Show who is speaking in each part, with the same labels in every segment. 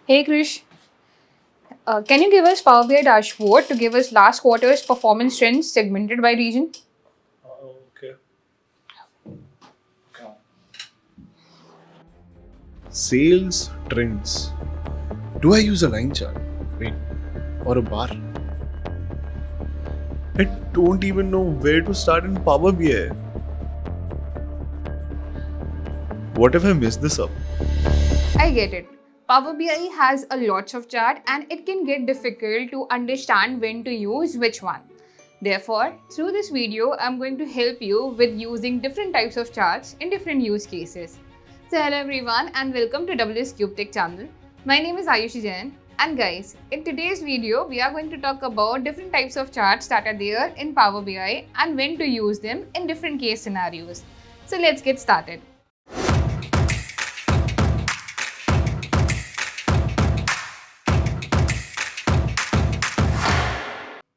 Speaker 1: Hey Krish, can you give us Power BI dashboard to give us last quarter's performance trends segmented by region?
Speaker 2: Okay. Sales trends. Do I use a line chart? Wait, or a bar? I don't even know where to start in Power BI. What if I mess this up?
Speaker 1: I get it. Power BI has a lots of chart and it can get difficult to understand when to use which one. Therefore, through this video, I'm going to help you with using different types of charts in different use cases. So hello everyone and welcome to WS Cube Tech channel. My name is Ayushi Jain and guys, in today's video, we are going to talk about different types of charts that are there in Power BI and when to use them in different case scenarios. So let's get started.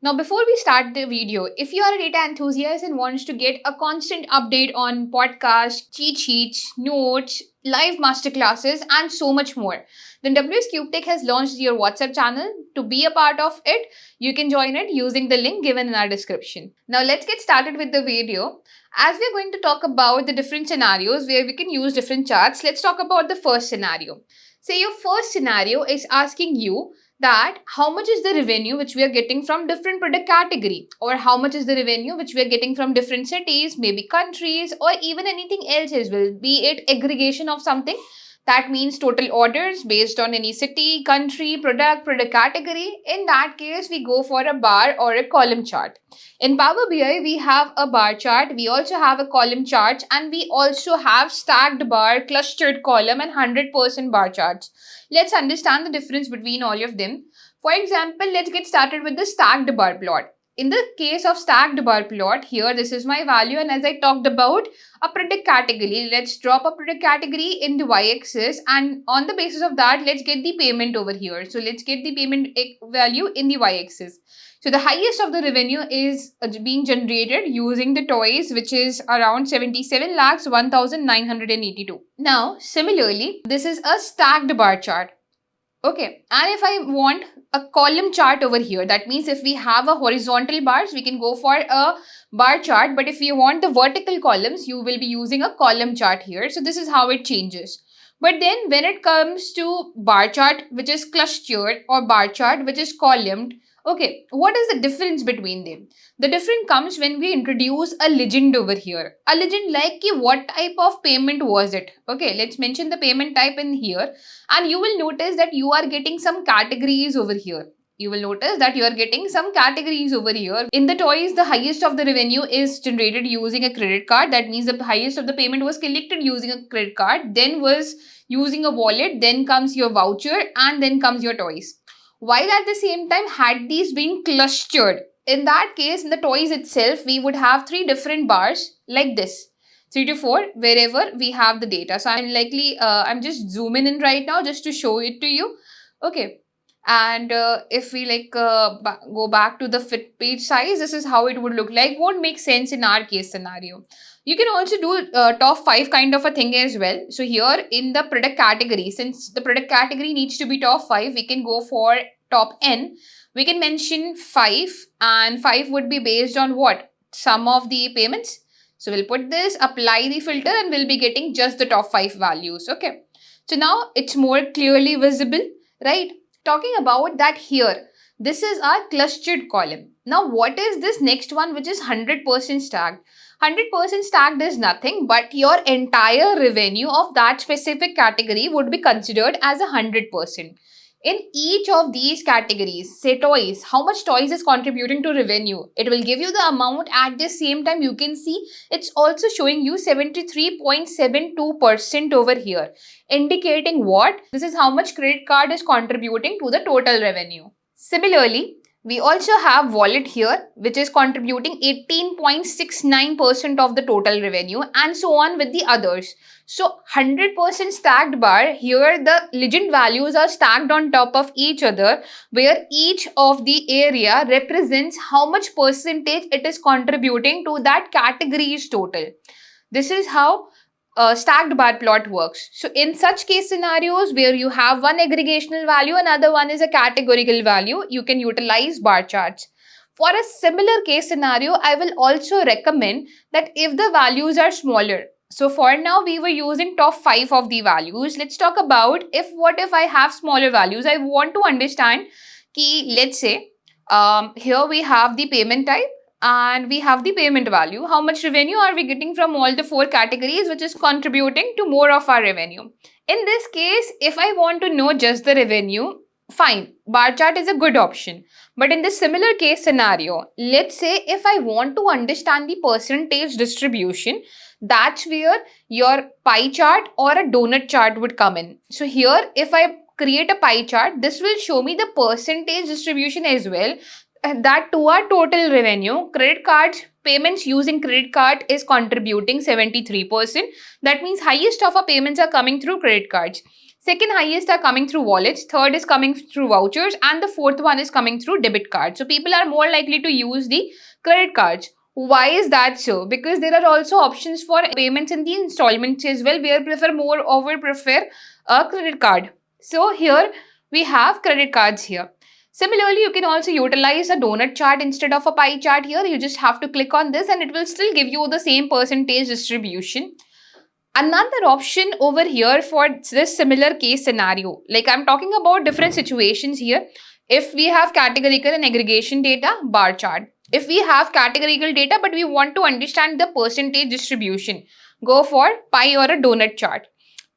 Speaker 1: Now, before we start the video, if you are a data enthusiast and wants to get a constant update on podcasts, cheat sheets, notes, live masterclasses, and so much more, then WS Cube Tech has launched your WhatsApp channel. To be a part of it, you can join it using the link given in our description. Now, let's get started with the video. As we're going to talk about the different scenarios where we can use different charts, let's talk about the first scenario. Say your first scenario is asking you that how much is the revenue which we are getting from different product category, or how much is the revenue which we are getting from different cities, maybe countries, or even anything else as well, be it aggregation of something. That means total orders based on any city, country, product category. In that case, we go for a bar or a column chart. In Power BI, we have a bar chart, we also have a column chart, and we also have stacked bar, clustered column, and 100% bar charts. Let's understand the difference between all of them. For example, let's get started with the stacked bar plot. In the case of stacked bar plot, here this is my value, and as I talked about a product category, let's drop a product category in the y-axis, and on the basis of that, let's get the payment over here. So let's get the payment value in the y-axis. So the highest of the revenue is being generated using the toys, which is around 77 lakhs 1982. Now, similarly, this is a stacked bar chart. Okay, and if I want a column chart over here, that means if we have a horizontal bars, we can go for a bar chart. But if you want the vertical columns, you will be using a column chart here. So this is how it changes. But then when it comes to bar chart, which is clustered, or bar chart, which is columned, okay, what is the difference between them? The difference comes when we introduce a legend over here. A legend like what type of payment was it? Okay, let's mention the payment type in here, and you will notice that you are getting some categories over here. You will notice that you are getting some categories over here. In the toys, the highest of the revenue is generated using a credit card. That means the highest of the payment was collected using a credit card, then was using a wallet, then comes your voucher, and then comes your toys. While at the same time, had these been clustered, in that case, in the toys itself, we would have three different bars like this, 3 to 4, wherever we have the data. So I'm just zooming in right now just to show it to you. Okay. And if we go back to the fit page size, this is how it would look like. Won't make sense in our case scenario. You can also do top 5 kind of a thing as well. So here in the product category, since the product category needs to be top 5, we can go for top n. We can mention 5, and 5 would be based on what? Sum of the payments. So we'll put this, apply the filter, and we'll be getting just the top 5 values. Okay. So now it's more clearly visible, right? Talking about that here, this is our clustered column. Now what is this next one, which is 100% stacked? 100% stacked is nothing but your entire revenue of that specific category would be considered as 100%. In each of these categories, say toys, how much toys is contributing to revenue? It will give you the amount. At the same time, you can see it's also showing you 73.72% over here, indicating what? This is how much credit card is contributing to the total revenue. Similarly, we also have wallet here, which is contributing 18.69% of the total revenue, and so on with the others. So 100% stacked bar, here the legend values are stacked on top of each other, where each of the area represents how much percentage it is contributing to that category's total. This is how stacked bar plot works. So in such case scenarios where you have one aggregational value, another one is a categorical value, you can utilize bar charts. For a similar case scenario, I will also recommend that if the values are smaller. So for now, we were using top 5 of the values. Let's talk about what if I have smaller values. I want to understand key, let's say, here we have the payment type and we have the payment value. How much revenue are we getting from all the 4 categories which is contributing to more of our revenue? In this case, if I want to know just the revenue, fine, bar chart is a good option. But in this similar case scenario, let's say if I want to understand the percentage distribution, that's where your pie chart or a donut chart would come in. So here, if I create a pie chart, this will show me the percentage distribution as well. That to our total revenue, credit cards payments using credit card is contributing 73%. That means highest of our payments are coming through credit cards. Second highest are coming through wallets, third is coming through vouchers, and the fourth one is coming through debit cards. So people are more likely to use the credit cards. Why is that so? Because there are also options for payments in the installments as well, where prefer a credit card. So here we have credit cards here. Similarly, you can also utilize a donut chart instead of a pie chart here. You just have to click on this and it will still give you the same percentage distribution. Another option over here for this similar case scenario, like I'm talking about different situations here. If we have categorical and aggregation data, bar chart. If we have categorical data but we want to understand the percentage distribution, go for pie or a donut chart.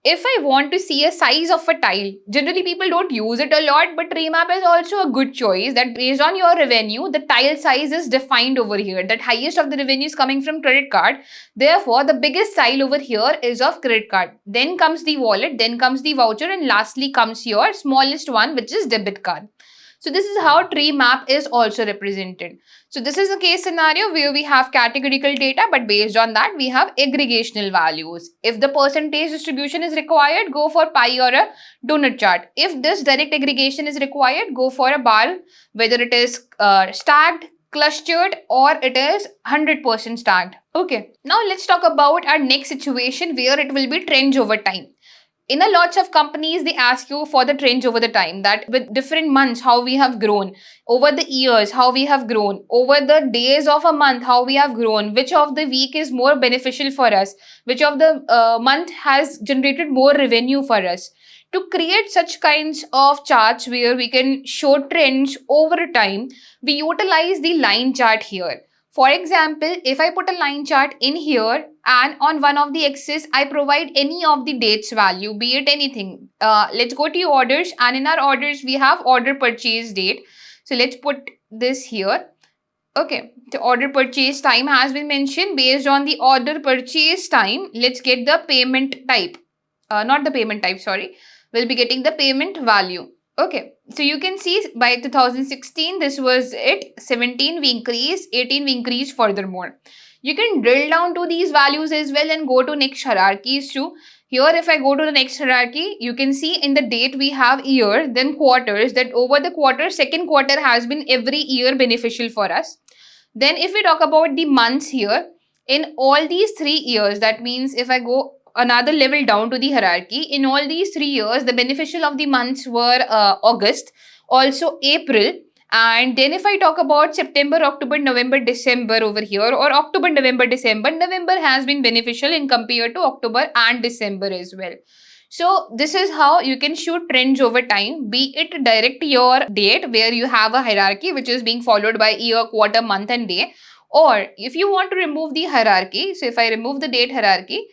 Speaker 1: If I want to see a size of a tile, generally people don't use it a lot, but Remap is also a good choice that based on your revenue, the tile size is defined over here. That highest of the revenue is coming from credit card. Therefore, the biggest tile over here is of credit card. Then comes the wallet, then comes the voucher, and lastly comes your smallest one, which is debit card. So this is how tree map is also represented. So this is a case scenario where we have categorical data, but based on that, we have aggregational values. If the percentage distribution is required, go for pie or a donut chart. If this direct aggregation is required, go for a bar, whether it is stacked, clustered, or it is 100% stacked. Okay, now let's talk about our next situation where it will be trends over time. In a lots of companies, they ask you for the trends over the time, that with different months how we have grown, over the years how we have grown, over the days of a month how we have grown, which of the week is more beneficial for us, which of the month has generated more revenue for us. To create such kinds of charts where we can show trends over time, we utilize the line chart here. For example, if I put a line chart in here and on one of the axis, I provide any of the dates value, be it anything. Let's go to orders, and in our orders, we have order purchase date. So let's put this here. Okay, the order purchase time has been mentioned. Based on the order purchase time, let's get the payment type. Not the payment type, sorry. We'll be getting the payment value. Okay, so you can see by 2016, this was it. 17, we increased. 18, we increased furthermore. You can drill down to these values as well and go to next hierarchies too. Here, if I go to the next hierarchy, you can see in the date we have year, then quarters, that over the quarter, second quarter has been every year beneficial for us. Then if we talk about the months here, in all these 3 years, that means if I go another level down to the hierarchy, in all these 3 years, the beneficial of the months were August, also April, and then if I talk about September, October, November, December over here, or October, November, December, November has been beneficial in compared to October and December as well. So this is how you can shoot trends over time, be it direct your date where you have a hierarchy which is being followed by year, quarter, month and day. Or if you want to remove the hierarchy, so if I remove the date hierarchy,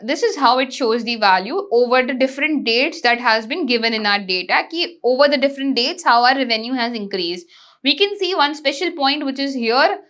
Speaker 1: this is how it shows the value over the different dates that has been given in our data. Ki over the different dates, how our revenue has increased. We can see one special point which is here,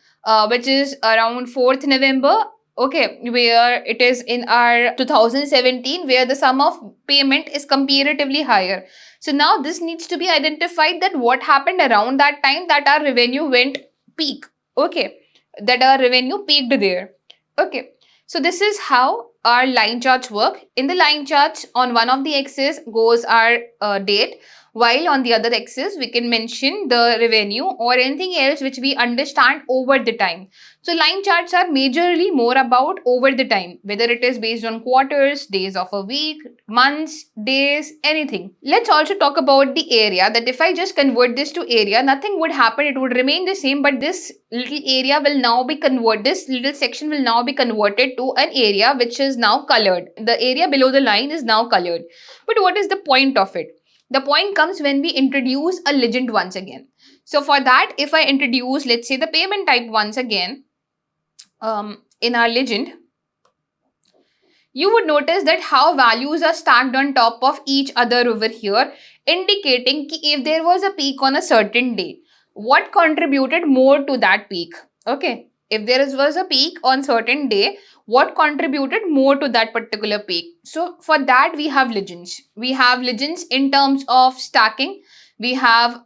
Speaker 1: which is around 4th November. Okay, where it is in our 2017, where the sum of payment is comparatively higher. So now this needs to be identified, that what happened around that time that our revenue went peak. Okay, that our revenue peaked there. Okay, so this is how our line charts work. In the line charts, on one of the axis goes our date, while on the other axis we can mention the revenue or anything else which we understand over the time. So line charts are majorly more about over the time, whether it is based on quarters, days of a week, months, days, anything. Let's also talk about the area, that if I just convert this to area, nothing would happen. It would remain the same, but this little area will now be converted, this little section will now be converted to an area which is now colored. The area below the line is now colored. But what is the point of it? The point comes when we introduce a legend once again. So for that, if I introduce, let's say, the payment type once again, in our legend, you would notice that how values are stacked on top of each other over here, indicating ki if there was a peak on a certain day, what contributed more to that peak. Okay, if there was a peak on certain day, what contributed more to that particular peak. So for that we have legends. We have legends in terms of stacking. We have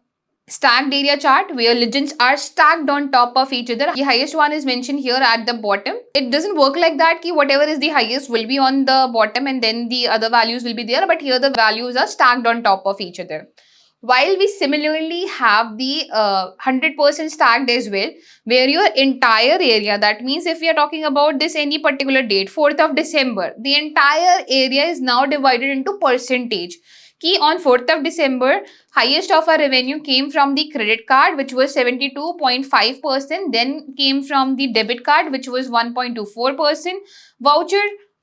Speaker 1: stacked area chart where legends are stacked on top of each other. The highest one is mentioned here at the bottom. It doesn't work like that ki whatever is the highest will be on the bottom and then the other values will be there, but here the values are stacked on top of each other. While we similarly have the 100% stacked as well, where your entire area, that means if we are talking about this any particular date, 4th of December, the entire area is now divided into percentage. Ki on 4th of December, highest of our revenue came from the credit card, which was 72.5%, then came from the debit card, which was 1.24%, voucher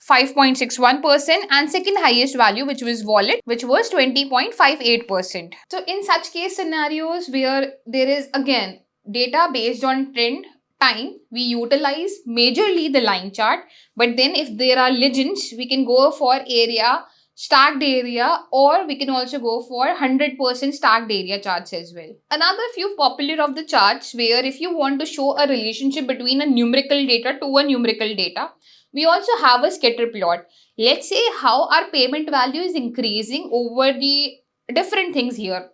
Speaker 1: 5.61%, and second highest value, which was wallet, which was 20.58%. So in such case scenarios where there is again data based on trend time, we utilize majorly the line chart, but then if there are legends, we can go for area, stacked area, or we can also go for 100% stacked area charts as well. Another few popular of the charts where if you want to show a relationship between a numerical data to a numerical data, we also have a scatter plot. Let's say how our payment value is increasing over the different things here.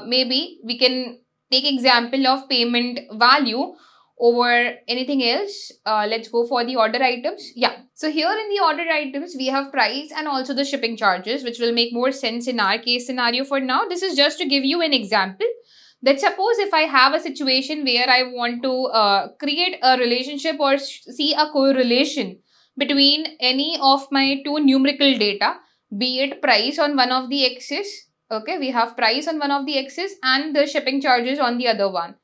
Speaker 1: Maybe we can take example of payment value over anything else. Let's go for the order items. Yeah. So here in the order items, we have price and also the shipping charges, which will make more sense in our case scenario for now. This is just to give you an example. That suppose if I have a situation where I want to create a relationship or see a correlation between any of my two numerical data, be it price on one of the axis. Okay, we have price on one of the axis and the shipping charges on the other one.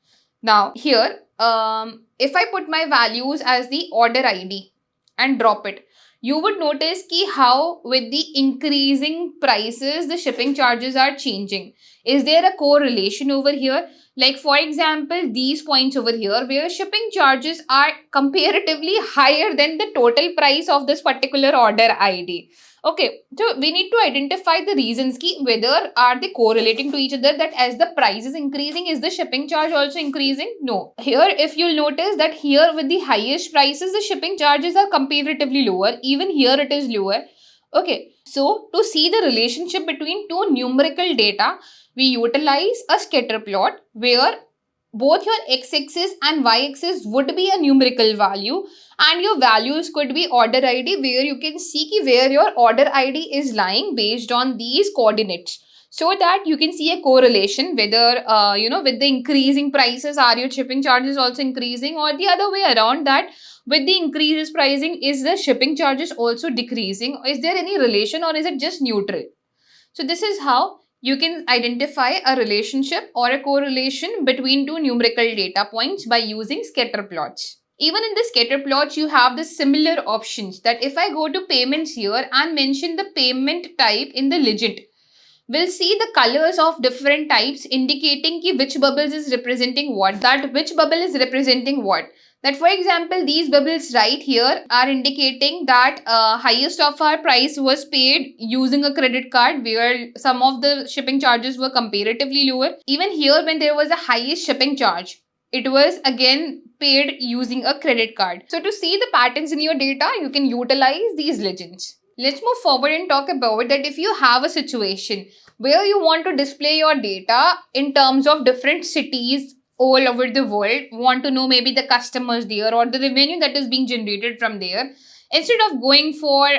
Speaker 1: Now here, if I put my values as the order ID and drop it, you would notice ki how with the increasing prices, the shipping charges are changing. Is there a correlation over here? Like for example, these points over here where shipping charges are comparatively higher than the total price of this particular order ID. Okay, so we need to identify the reasons ki whether are they correlating to each other, that as the price is increasing, is the shipping charge also increasing? No. Here, if you'll notice that here with the highest prices, the shipping charges are comparatively lower. Even here it is lower. Okay, so to see the relationship between two numerical data, we utilize a scatter plot where both your x-axis and y-axis would be a numerical value and your values could be order ID, where you can see ki where your order ID is lying based on these coordinates, so that you can see a correlation whether with the increasing prices are your shipping charges also increasing, or the other way around, that with the increases pricing is the shipping charges also decreasing. Is there any relation or is it just neutral? So this is how you can identify a relationship or a correlation between two numerical data points by using scatter plots. Even in the scatter plots, you have the similar options, that if I go to payments here and mention the payment type in the legend, we'll see the colors of different types indicating ki which bubbles is representing what, that which bubble is representing what. That for example, these bubbles right here are indicating that highest of our price was paid using a credit card, where some of the shipping charges were comparatively lower. Even here when there was a highest shipping charge, it was again paid using a credit card. So to see the patterns in your data, you can utilize these legends. Let's move forward and talk about that if you have a situation where you want to display your data in terms of different cities all over the world, want to know maybe the customers there or the revenue that is being generated from there. Instead of going for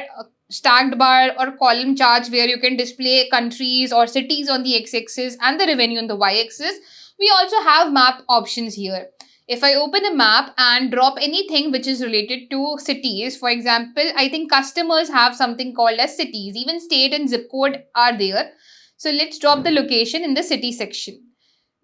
Speaker 1: stacked bar or column charts where you can display countries or cities on the x-axis and the revenue on the y-axis. We also have map options here. If I open a map and drop anything which is related to cities, for example, I think customers have something called as cities, even state and zip code are there. So let's drop the location in the city section.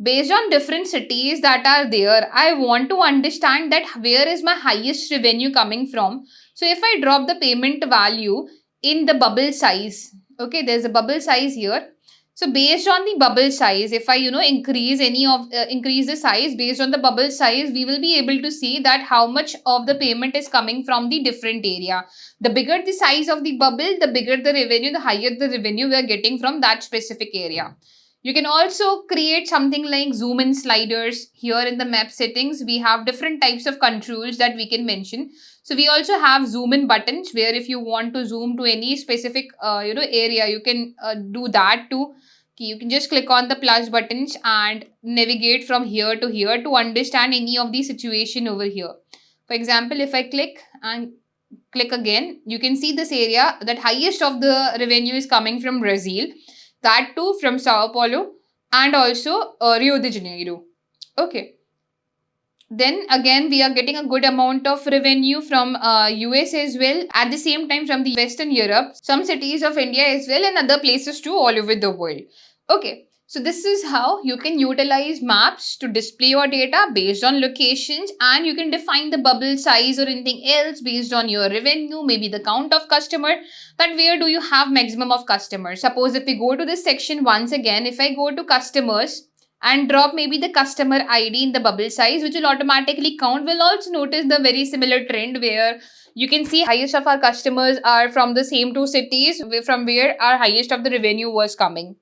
Speaker 1: Based on different cities that are there, I want to understand that where is my highest revenue coming from. So if I drop the payment value in the bubble size, okay, there's a bubble size here. So based on the bubble size, if I increase the size based on the bubble size, we will be able to see that how much of the payment is coming from the different area. The bigger the size of the bubble, the bigger the revenue, the higher the revenue we are getting from that specific area. You can also create something like zoom in sliders. Here in the map settings, we have different types of controls that we can mention. So we also have zoom in buttons where if you want to zoom to any specific area, you can do that too. You can just click on the plus buttons and navigate from here to here to understand any of the situation over here. For example, if I click and click again, you can see this area that highest of the revenue is coming from Brazil, that too from Sao Paulo and also Rio de Janeiro. Okay. Then again, we are getting a good amount of revenue from US as well. At the same time, from the Western Europe, some cities of India as well, and other places too all over the world. Okay. So this is how you can utilize maps to display your data based on locations, and you can define the bubble size or anything else based on your revenue, maybe the count of customer, that where do you have maximum of customers. Suppose if we go to this section once again, if I go to customers and drop maybe the customer ID in the bubble size, which will automatically count, we'll also notice the very similar trend where you can see highest of our customers are from the same two cities from where our highest of the revenue was coming.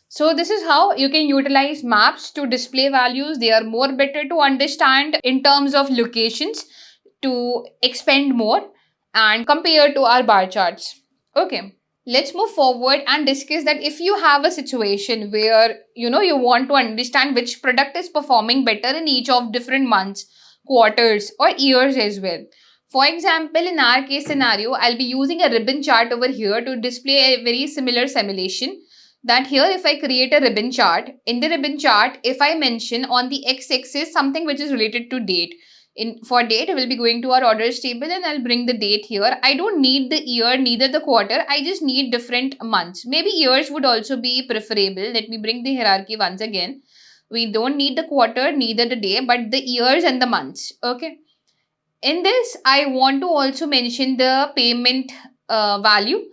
Speaker 1: So this is how you can utilize maps to display values. They are more better to understand in terms of locations to expand more and compare to our bar charts. Okay. Let's move forward and discuss that if you have a situation where you want to understand which product is performing better in each of different months, quarters or years as well. For example, in our case scenario, I'll be using a ribbon chart over here to display a very similar simulation. That here, if I create a ribbon chart, in the ribbon chart, if I mention on the x-axis something which is related to date, for date, we'll be going to our orders table and I'll bring the date here. I don't need the year, neither the quarter. I just need different months. Maybe years would also be preferable. Let me bring the hierarchy once again. We don't need the quarter, neither the day, but the years and the months. Okay. In this, I want to also mention the payment value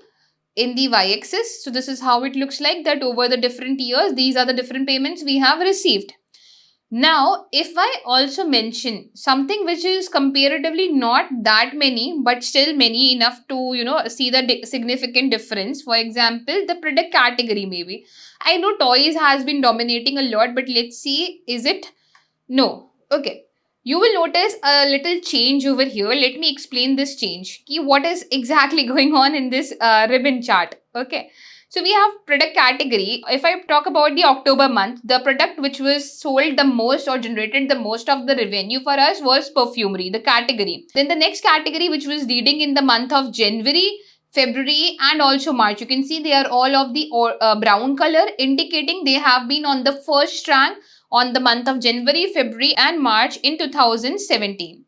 Speaker 1: in the y-axis. So this is how it looks like, that over the different years, these are the different payments we have received. Now, if I also mention something which is comparatively not that many, but still many enough to, see the significant difference. For example, the product category maybe. I know toys has been dominating a lot, but let's see, is it? No. Okay. You will notice a little change over here. Let me explain this change. What is exactly going on in this ribbon chart? Okay. So we have product category. If I talk about the October month, the product which was sold the most or generated the most of the revenue for us was perfumery, the category. Then the next category which was leading in the month of January, February and also March. You can see they are all of the brown color, indicating they have been on the first rank on the month of January, February and March in 2017.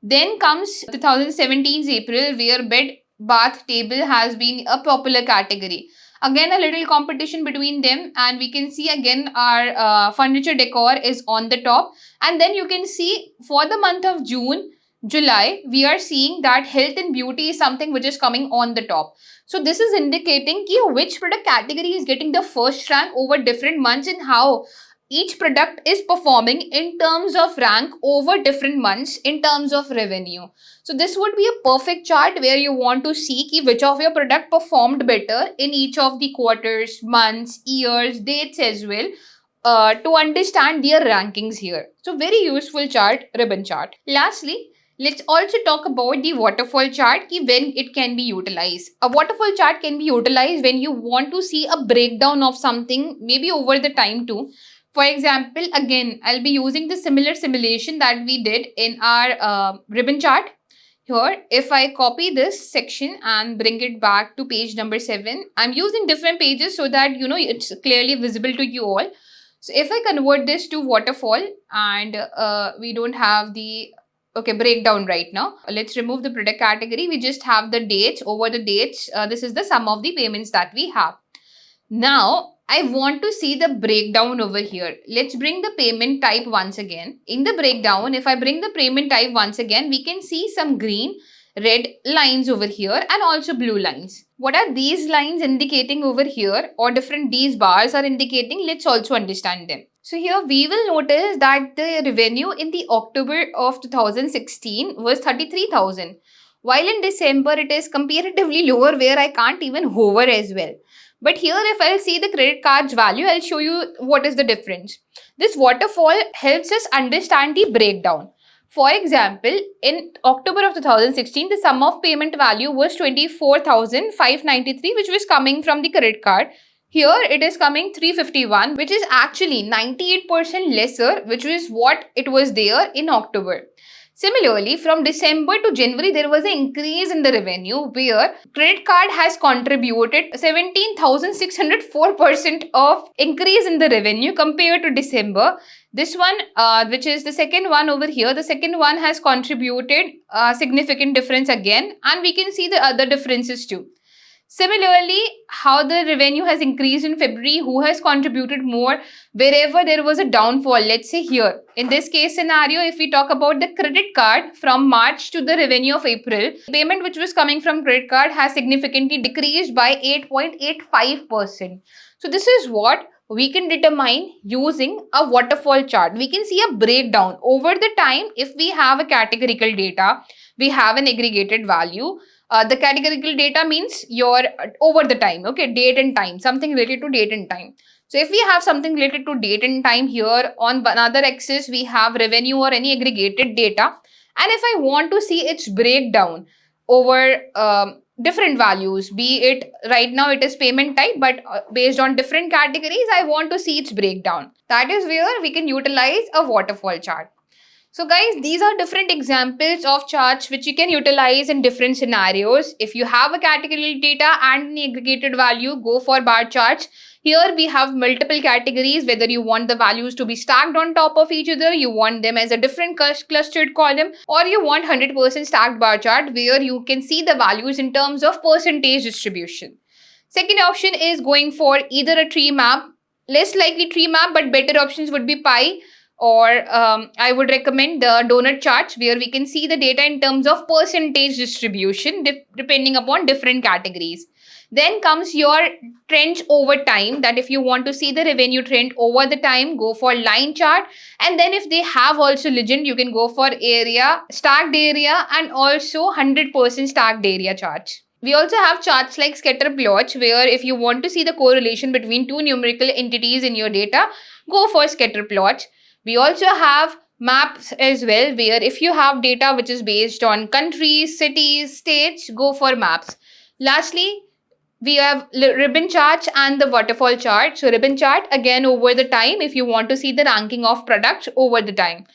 Speaker 1: Then comes 2017's April, where bed bath table has been a popular category. Again, a little competition between them, and we can see again our furniture decor is on the top. And then you can see for the month of June, July, we are seeing that health and beauty is something which is coming on the top. So this is indicating which product category is getting the first rank over different months and how each product is performing in terms of rank over different months in terms of revenue. So this would be a perfect chart where you want to see which of your product performed better in each of the quarters, months, years, dates as well, to understand their rankings here. So very useful chart, ribbon chart. Lastly, let's also talk about the waterfall chart, when it can be utilized. A waterfall chart can be utilized when you want to see a breakdown of something, maybe over the time too. For example, again, I'll be using the similar simulation that we did in our ribbon chart. Here, if I copy this section and bring it back to page number 7, I'm using different pages so that it's clearly visible to you all. So if I convert this to waterfall, and we don't have the breakdown right now. Let's remove the product category. We just have the dates. Over the dates, this is the sum of the payments that we have. Now, I want to see the breakdown over here. Let's bring the payment type once again. In the breakdown, if I bring the payment type once again, we can see some green, red lines over here and also blue lines. What are these lines indicating over here, or different these bars are indicating? Let's also understand them. So here we will notice that the revenue in the October of 2016 was 33,000. While in December it is comparatively lower, where I can't even hover as well. But here, if I'll see the credit card's value, I'll show you what is the difference. This waterfall helps us understand the breakdown. For example, in October of 2016, the sum of payment value was 24,593, which was coming from the credit card. Here it is coming 351, which is actually 98% lesser, which is what it was there in October. Similarly, from December to January, there was an increase in the revenue where credit card has contributed 17,604% of increase in the revenue compared to December. This one, which is the second one over here, the second one has contributed a significant difference again, and we can see the other differences too. Similarly, how the revenue has increased in February, who has contributed more wherever there was a downfall. Let's say here, in this case scenario, if we talk about the credit card from March to the revenue of April, payment which was coming from credit card has significantly decreased by 8.85%. So this is what we can determine using a waterfall chart. We can see a breakdown over the time. If we have a categorical data, we have an aggregated value. The categorical data means your over the time, okay, date and time, something related to date and time. So if we have something related to date and time, here on another axis we have revenue or any aggregated data, and if I want to see its breakdown over different values, be it right now it is payment type, but based on different categories, I want to see its breakdown. That is where we can utilize a waterfall chart. So guys, these are different examples of charts which you can utilize in different scenarios. If you have a category data and an aggregated value, go for bar charts. Here we have multiple categories, whether you want the values to be stacked on top of each other, you want them as a different clustered column, or you want 100% stacked bar chart where you can see the values in terms of percentage distribution. Second option is going for either a tree map, less likely tree map, but better options would be pie, or I would recommend the donut charts where we can see the data in terms of percentage distribution depending upon different categories. Then comes your trends over time, that if you want to see the revenue trend over the time, go for line chart. And then if they have also legend, you can go for area, stacked area, and also 100% stacked area charts. We also have charts like scatter plots where if you want to see the correlation between two numerical entities in your data, go for scatter plots. We also have maps as well, where if you have data which is based on countries, cities, states, go for maps. Lastly, we have ribbon charts and the waterfall chart. So ribbon chart again over the time if you want to see the ranking of products over the time.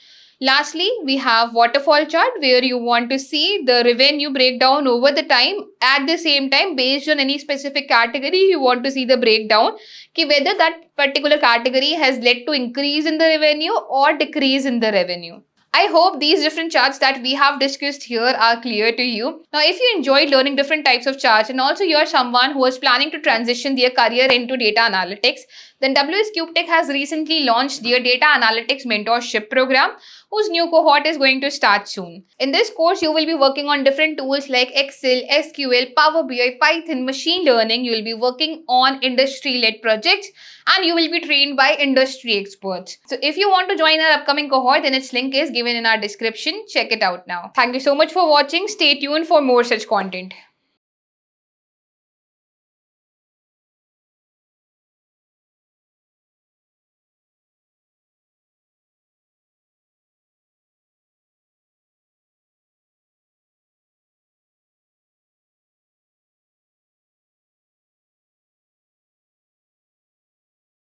Speaker 1: Lastly, we have waterfall chart where you want to see the revenue breakdown over the time. At the same time, based on any specific category, you want to see the breakdown, whether that particular category has led to increase in the revenue or decrease in the revenue. I hope these different charts that we have discussed here are clear to you. Now, if you enjoyed learning different types of charts and also you are someone who is planning to transition their career into data analytics, then WS CubeTech has recently launched their Data Analytics Mentorship Program, whose new cohort is going to start soon. In this course, you will be working on different tools like Excel, SQL, Power BI, Python, machine learning. You will be working on industry-led projects and you will be trained by industry experts. So if you want to join our upcoming cohort, then its link is given in our description. Check it out now. Thank you so much for watching. Stay tuned for more such content.